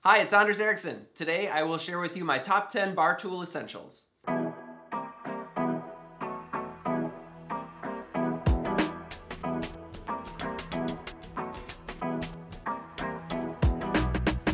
Hi, it's Anders Erickson. Today I will share with you my top 10 bar tool essentials.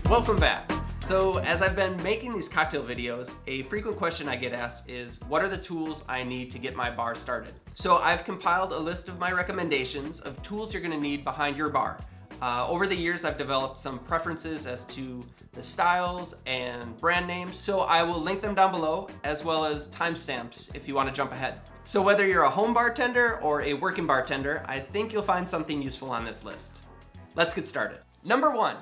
Welcome back. So as I've been making these cocktail videos, a frequent question I get asked is, what are the tools I need to get my bar started? So I've compiled a list of my recommendations of tools you're gonna need behind your bar. Over the years, I've developed some preferences as to the styles and brand names, so I will link them down below, as well as timestamps if you want to jump ahead. So whether you're a home bartender or a working bartender, I think you'll find something useful on this list. Let's get started. Number 1,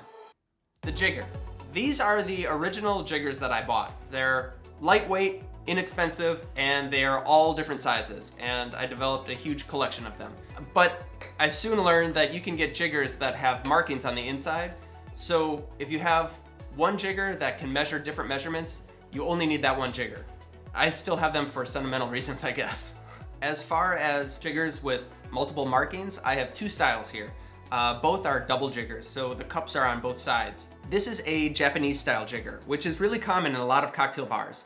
the jigger. These are the original jiggers that I bought. They're lightweight, inexpensive, and they are all different sizes, and I developed a huge collection of them. But I soon learned that you can get jiggers that have markings on the inside. So if you have one jigger that can measure different measurements, you only need that one jigger. I still have them for sentimental reasons, I guess. As far as jiggers with multiple markings, I have two styles here. Both are double jiggers, so the cups are on both sides. This is a Japanese style jigger, which is really common in a lot of cocktail bars.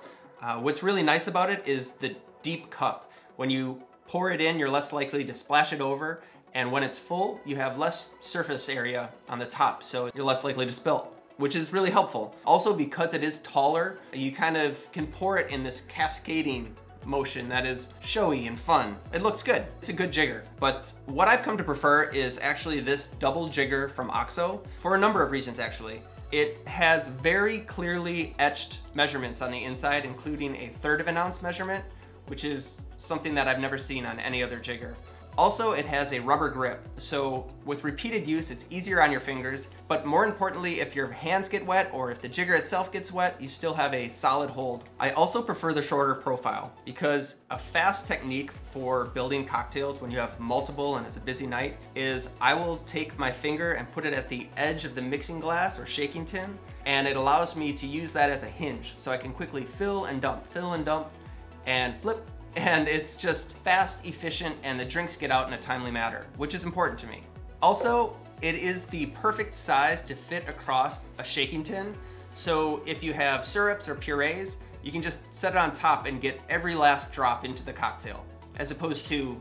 What's really nice about it is the deep cup. When you pour it in, you're less likely to splash it over, and when it's full, you have less surface area on the top, so you're less likely to spill, which is really helpful. Also, because it is taller, you kind of can pour it in this cascading motion that is showy and fun. It looks good. It's a good jigger. But what I've come to prefer is actually this double jigger from OXO for a number of reasons, actually. It has very clearly etched measurements on the inside, including a 1/3 of an ounce measurement, which is something that I've never seen on any other jigger. Also, it has a rubber grip, so with repeated use, it's easier on your fingers, but more importantly, if your hands get wet or if the jigger itself gets wet, you still have a solid hold. I also prefer the shorter profile because a fast technique for building cocktails when you have multiple and it's a busy night is I will take my finger and put it at the edge of the mixing glass or shaking tin, and it allows me to use that as a hinge, so I can quickly fill and dump, and flip. And it's just fast, efficient, and the drinks get out in a timely manner, which is important to me. Also, it is the perfect size to fit across a shaking tin. So if you have syrups or purees, you can just set it on top and get every last drop into the cocktail, as opposed to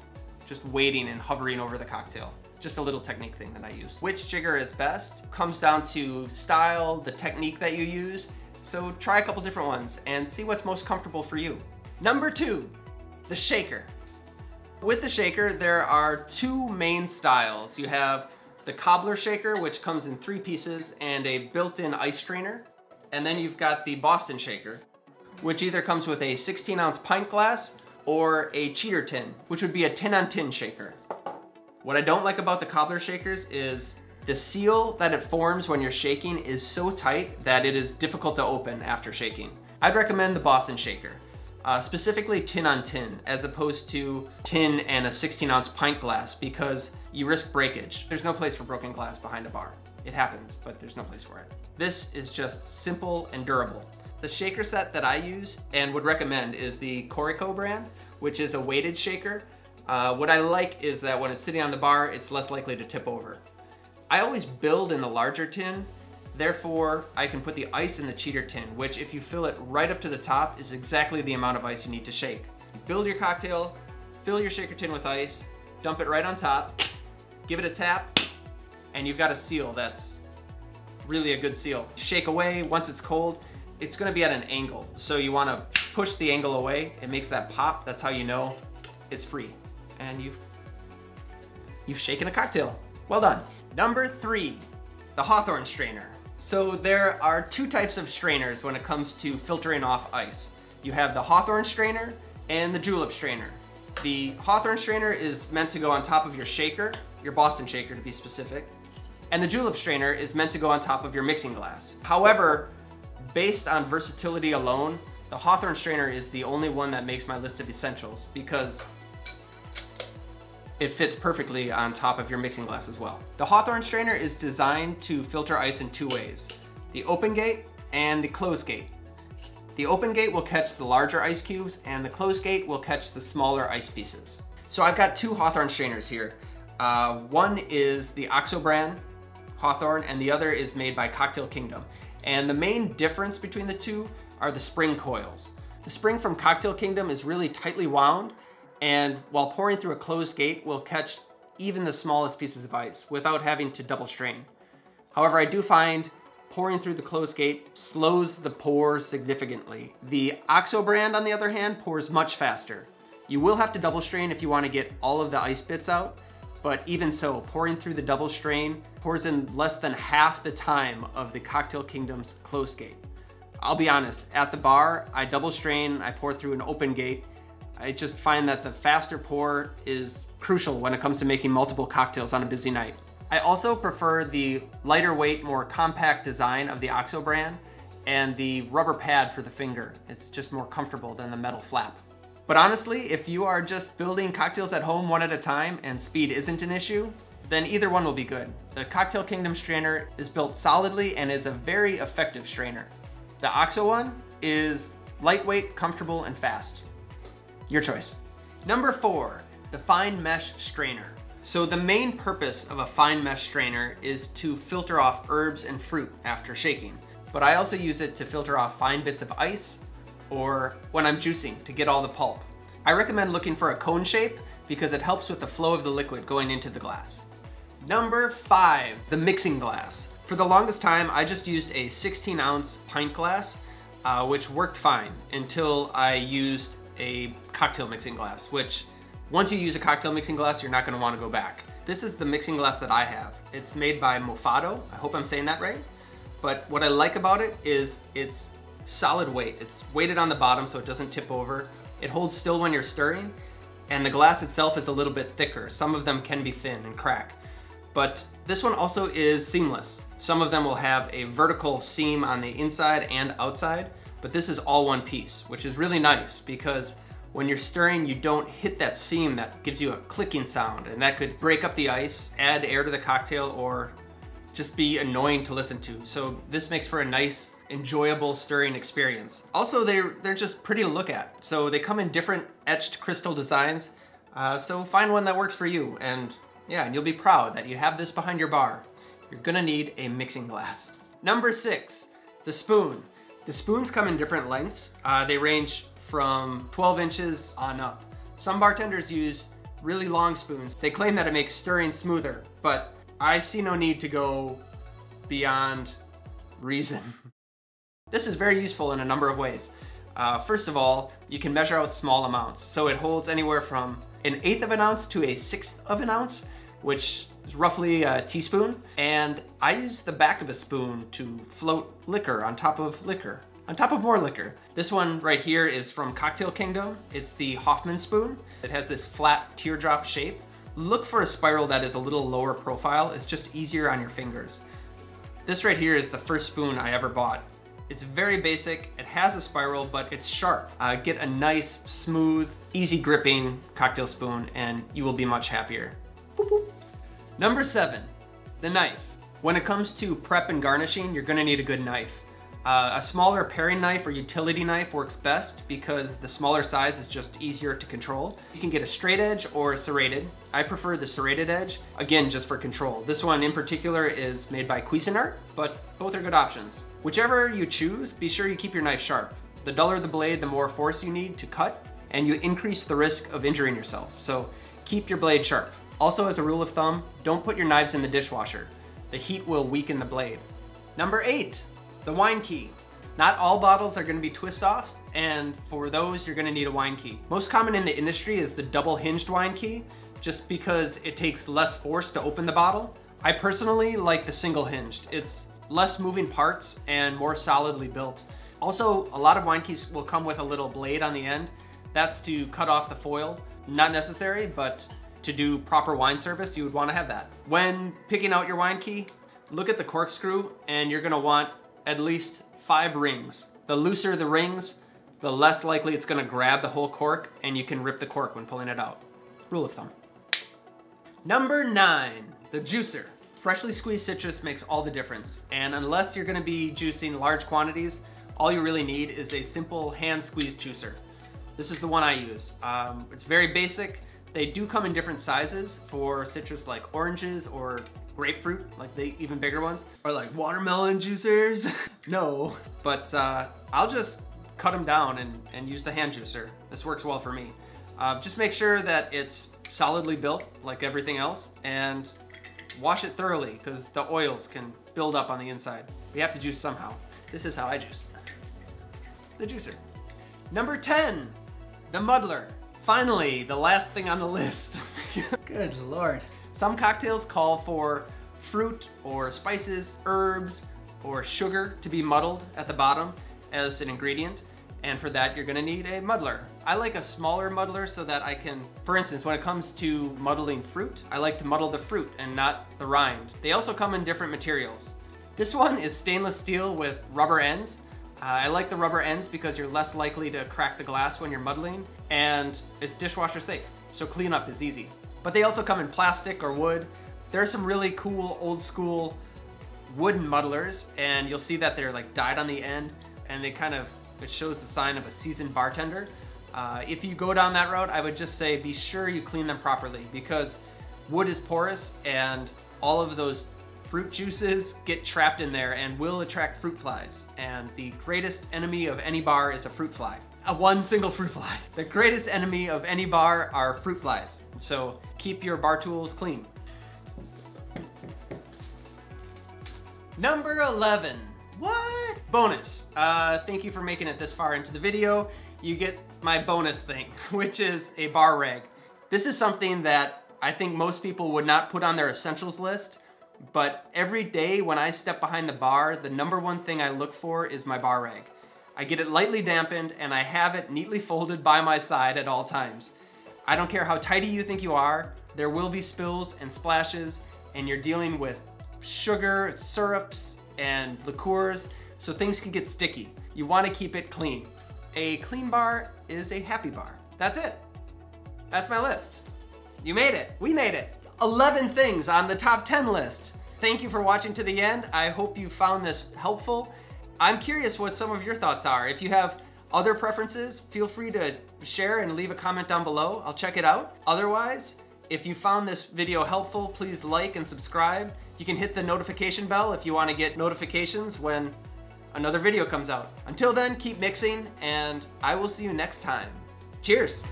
just waiting and hovering over the cocktail. Just a little technique thing that I use. Which jigger is best comes down to style, the technique that you use. So try a couple different ones and see what's most comfortable for you. Number 2. The shaker. With the shaker, there are two main styles. You have the cobbler shaker, which comes in 3 pieces, and a built-in ice strainer. And then you've got the Boston shaker, which either comes with a 16-ounce pint glass or a cheater tin, which would be a tin-on-tin shaker. What I don't like about the cobbler shakers is the seal that it forms when you're shaking is so tight that it is difficult to open after shaking. I'd recommend the Boston shaker. Specifically tin on tin, as opposed to tin and a 16-ounce pint glass, because you risk breakage. There's no place for broken glass behind a bar. It happens, but there's no place for it. This is just simple and durable. The shaker set that I use and would recommend is the Corico brand, which is a weighted shaker. What I like is that when it's sitting on the bar, it's less likely to tip over. I always build in the larger tin. Therefore, I can put the ice in the cheater tin, which if you fill it right up to the top is exactly the amount of ice you need to shake. Build your cocktail, fill your shaker tin with ice, dump it right on top, give it a tap, and you've got a seal that's really a good seal. Shake away. Once it's cold, it's gonna be at an angle. So you wanna push the angle away. It makes that pop. That's how you know it's free. And you've shaken a cocktail. Well done. Number 3, the Hawthorne strainer. So there are 2 types of strainers when it comes to filtering off ice. You have the Hawthorne strainer and the julep strainer. The Hawthorne strainer is meant to go on top of your shaker, your Boston shaker to be specific, and the julep strainer is meant to go on top of your mixing glass. However, based on versatility alone, the Hawthorne strainer is the only one that makes my list of essentials because it fits perfectly on top of your mixing glass as well. The Hawthorne strainer is designed to filter ice in 2 ways, the open gate and the closed gate. The open gate will catch the larger ice cubes and the closed gate will catch the smaller ice pieces. So I've got 2 Hawthorne strainers here. One is the OXO brand Hawthorne and the other is made by Cocktail Kingdom. And the main difference between the two are the spring coils. The spring from Cocktail Kingdom is really tightly wound, and while pouring through a closed gate will catch even the smallest pieces of ice without having to double strain. However, I do find pouring through the closed gate slows the pour significantly. The OXO brand, on the other hand, pours much faster. You will have to double strain if you want to get all of the ice bits out, but even so, pouring through the double strain pours in less than half the time of the Cocktail Kingdom's closed gate. I'll be honest, at the bar, I double strain, I pour through an open gate. I just find that the faster pour is crucial when it comes to making multiple cocktails on a busy night. I also prefer the lighter weight, more compact design of the OXO brand and the rubber pad for the finger. It's just more comfortable than the metal flap. But honestly, if you are just building cocktails at home one at a time and speed isn't an issue, then either one will be good. The Cocktail Kingdom strainer is built solidly and is a very effective strainer. The OXO one is lightweight, comfortable, and fast. Your choice. Number 4, the fine mesh strainer. So the main purpose of a fine mesh strainer is to filter off herbs and fruit after shaking, but I also use it to filter off fine bits of ice or when I'm juicing to get all the pulp. I recommend looking for a cone shape because it helps with the flow of the liquid going into the glass. Number 5, the mixing glass. For the longest time, I just used a 16-ounce pint glass, which worked fine until I used a cocktail mixing glass, which once you use a cocktail mixing glass, you're not gonna wanna go back. This is the mixing glass that I have. It's made by Mofado. I hope I'm saying that right. But what I like about it is it's solid weight. It's weighted on the bottom so it doesn't tip over. It holds still when you're stirring, and the glass itself is a little bit thicker. Some of them can be thin and crack. But this one also is seamless. Some of them will have a vertical seam on the inside and outside, but this is all one piece, which is really nice because when you're stirring, you don't hit that seam that gives you a clicking sound, and that could break up the ice, add air to the cocktail, or just be annoying to listen to. So this makes for a nice, enjoyable stirring experience. Also, they're just pretty to look at. So they come in different etched crystal designs. So find one that works for you, and yeah, and you'll be proud that you have this behind your bar. You're gonna need a mixing glass. Number 6, the spoon. The spoons come in different lengths. They range from 12 inches on up. Some bartenders use really long spoons. They claim that it makes stirring smoother, but I see no need to go beyond reason. This is very useful in a number of ways. First of all, you can measure out small amounts. So it holds anywhere from 1/8 of an ounce to 1/6 of an ounce, which is roughly a teaspoon. And I use the back of a spoon to float liquor on top of liquor, on top of more liquor. This one right here is from Cocktail Kingdom. It's the Hoffman spoon. It has this flat teardrop shape. Look for a spiral that is a little lower profile. It's just easier on your fingers. This right here is the first spoon I ever bought. It's very basic, it has a spiral, but it's sharp. Get a nice, smooth, easy gripping cocktail spoon and you will be much happier. Boop, boop. Number 7, the knife. When it comes to prep and garnishing, you're gonna need a good knife. A smaller paring knife or utility knife works best because the smaller size is just easier to control. You can get a straight edge or a serrated. I prefer the serrated edge, again, just for control. This one in particular is made by Cuisinart, but both are good options. Whichever you choose, be sure you keep your knife sharp. The duller the blade, the more force you need to cut, and you increase the risk of injuring yourself. So keep your blade sharp. Also, as a rule of thumb, don't put your knives in the dishwasher. The heat will weaken the blade. Number 8. The wine key. Not all bottles are gonna be twist-offs, and for those, you're gonna need a wine key. Most common in the industry is the double-hinged wine key, just because it takes less force to open the bottle. I personally like the single-hinged. It's less moving parts and more solidly built. Also, a lot of wine keys will come with a little blade on the end. That's to cut off the foil. Not necessary, but to do proper wine service, you would wanna have that. When picking out your wine key, look at the corkscrew, and you're gonna want at least 5 rings. The looser the rings, the less likely it's gonna grab the whole cork and you can rip the cork when pulling it out. Rule of thumb. Number 9, the juicer. Freshly squeezed citrus makes all the difference. And unless you're gonna be juicing large quantities, all you really need is a simple hand squeezed juicer. This is the one I use. It's very basic. They do come in different sizes for citrus like oranges or grapefruit, like the even bigger ones, or like watermelon juicers. No, but I'll just cut them down and use the hand juicer. This works well for me. Just make sure that it's solidly built like everything else, and wash it thoroughly because the oils can build up on the inside. We have to juice somehow. This is how I juice. The juicer. Number 10, the muddler. Finally, the last thing on the list. Good Lord. Some cocktails call for fruit or spices, herbs, or sugar to be muddled at the bottom as an ingredient. And for that, you're gonna need a muddler. I like a smaller muddler so that I can, for instance, when it comes to muddling fruit, I like to muddle the fruit and not the rind. They also come in different materials. This one is stainless steel with rubber ends. I like the rubber ends because you're less likely to crack the glass when you're muddling, and it's dishwasher safe, so cleanup is easy. But they also come in plastic or wood. There are some really cool old school wooden muddlers, and you'll see that they're like dyed on the end, and it shows the sign of a seasoned bartender. If you go down that route, I would just say be sure you clean them properly, because wood is porous and all of those fruit juices get trapped in there and will attract fruit flies. And the greatest enemy of any bar is a fruit fly. One single fruit fly. The greatest enemy of any bar are fruit flies. So keep your bar tools clean. Number 11. What? Bonus. Thank you for making it this far into the video. You get my bonus thing, which is a bar rag. This is something that I think most people would not put on their essentials list, but every day when I step behind the bar, the number one thing I look for is my bar rag. I get it lightly dampened and I have it neatly folded by my side at all times. I don't care how tidy you think you are, there will be spills and splashes, and you're dealing with sugar, syrups, and liqueurs, so things can get sticky. You want to keep it clean. A clean bar is a happy bar. That's it. That's my list. You made it. We made it. 11 things on the top 10 list. Thank you for watching to the end. I hope you found this helpful. I'm curious what some of your thoughts are. If you have other preferences, feel free to share and leave a comment down below. I'll check it out. Otherwise, if you found this video helpful, please like and subscribe. You can hit the notification bell if you want to get notifications when another video comes out. Until then, keep mixing, and I will see you next time. Cheers!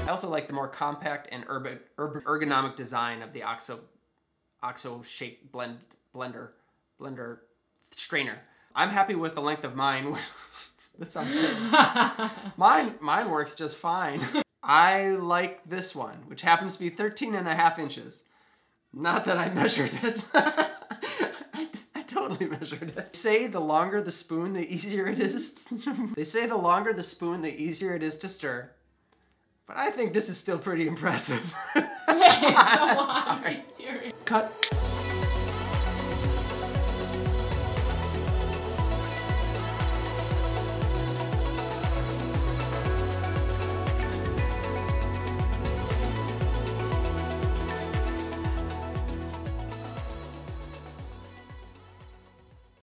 I also like the more compact and ergonomic design of the OXO shake blender strainer. I'm happy with the length of mine. This sounds good. Mine works just fine. I like this one, which happens to be 13.5 inches. Not that I measured it. I totally measured it. They say the longer the spoon, the easier it is. They say the longer the spoon, the easier it is to stir. But I think this is still pretty impressive. Wait, come on, be serious. Cut.